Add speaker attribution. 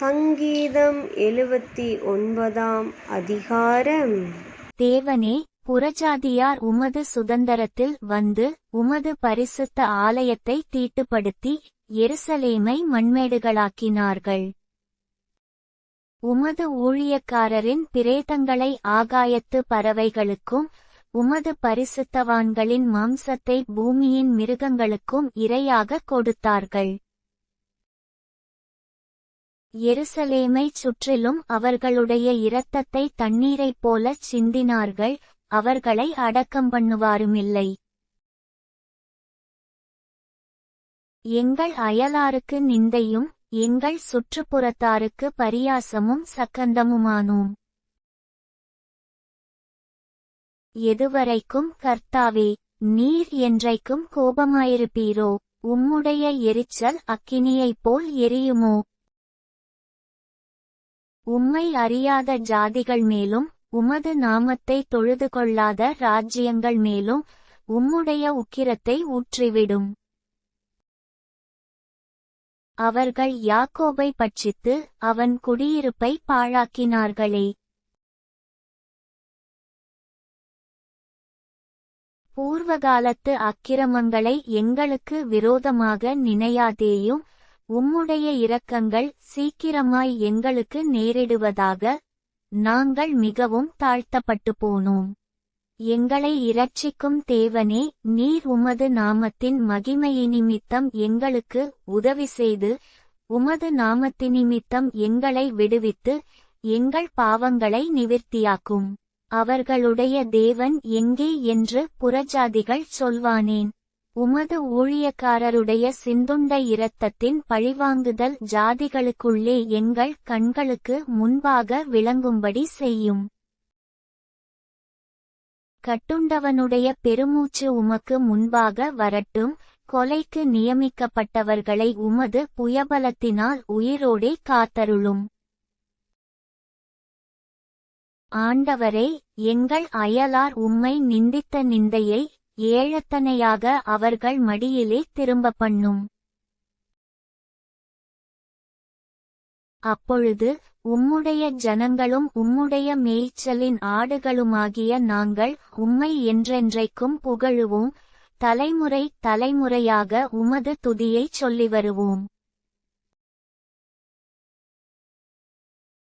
Speaker 1: சங்கீதம் 79 அதிகாரம்.
Speaker 2: தேவனே, புறஜாதியார் உமது சுதந்தரத்தில் வந்து உமது பரிசுத்த ஆலயத்தை தீட்டுப்படுத்தி எருசலேமை மண்மேடுகளாக்கினார்கள். உமது ஊழியக்காரரின் பிரேதங்களை ஆகாயத்து பறவைகளுக்கும் உமது பரிசுத்தவான்களின் மாம்சத்தை பூமியின் மிருகங்களுக்கும் இரையாக கொடுத்தார்கள். எருசலேமைச் சுற்றிலும் அவர்களுடைய இரத்தத்தை தண்ணீரைப் போலச் சிந்தினார்கள், அவர்களை அடக்கம் பண்ணுவாருமில்லை. எங்கள் அயலாருக்கு நிந்தையும் எங்கள் சுற்றுப்புறத்தாருக்கு பரியாசமும் சக்கந்தமுமானோம். எதுவரைக்கும் கர்த்தாவே, நீர் என்றைக்கும் கோபமாயிருப்பீரோ? உம்முடைய எரிச்சல் அக்கினியைப் போல் எரியுமோ? உம்மை அறியாத ஜாதிகள் மேலும் உமது நாமத்தை தொழுது கொள்ளாத ராஜ்யங்கள் மேலும் உம்முடைய உக்கிரத்தை ஊற்றிவிடும். அவர்கள் யாக்கோபை பட்சித்து அவன் குடியிருப்பை பாழாக்கினார்களே. பூர்வகாலத்து அக்கிரமங்களை எங்களுக்கு விரோதமாக நினையாதேயும், உம்முடைய இரக்கங்கள் சீக்கிரமாய் எங்களுக்கு நேரிடுவதாக. நாங்கள் மிகவும் தாழ்த்தப்பட்டு போனோம். எங்களை இரட்சிக்கும் தேவனே, நீர் உமது நாமத்தின் மகிமையினிமித்தம் எங்களுக்கு உதவி செய்து உமது நாமத்தினிமித்தம் எங்களை விடுவித்து எங்கள் பாவங்களை நிவிர்த்தியாக்கும். அவர்களுடைய தேவன் எங்கே என்று புறஜாதிகள் சொல்வானேன்? உமது ஊழியக்காரருடைய சிந்துண்ட இரத்தத்தின் பழிவாங்குதல் ஜாதிகளுக்குள்ளே எங்கள் கண்களுக்கு முன்பாக விளங்கும்படி செய்யும். கட்டுண்டவனுடைய பெருமூச்சு உமக்கு முன்பாக வரட்டும், கொலைக்கு நியமிக்கப்பட்டவர்களை உமது புயபலத்தினால் உயிரோடே காத்தருளும். ஆண்டவரே, எங்கள் அயலார் உம்மை நிந்தித்த நிந்தையை ஏழத்தனையாக அவர்கள் மடியிலே திரும்ப பண்ணும். அப்பொழுது உம்முடைய ஜனங்களும் உம்முடைய மேய்ச்சலின் ஆடுகளுமாகிய நாங்கள் உம்மை என்றென்றைக்கும் புகழுவோம். தலைமுறை தலைமுறையாக உமது துதியைச் சொல்லி வருவோம்.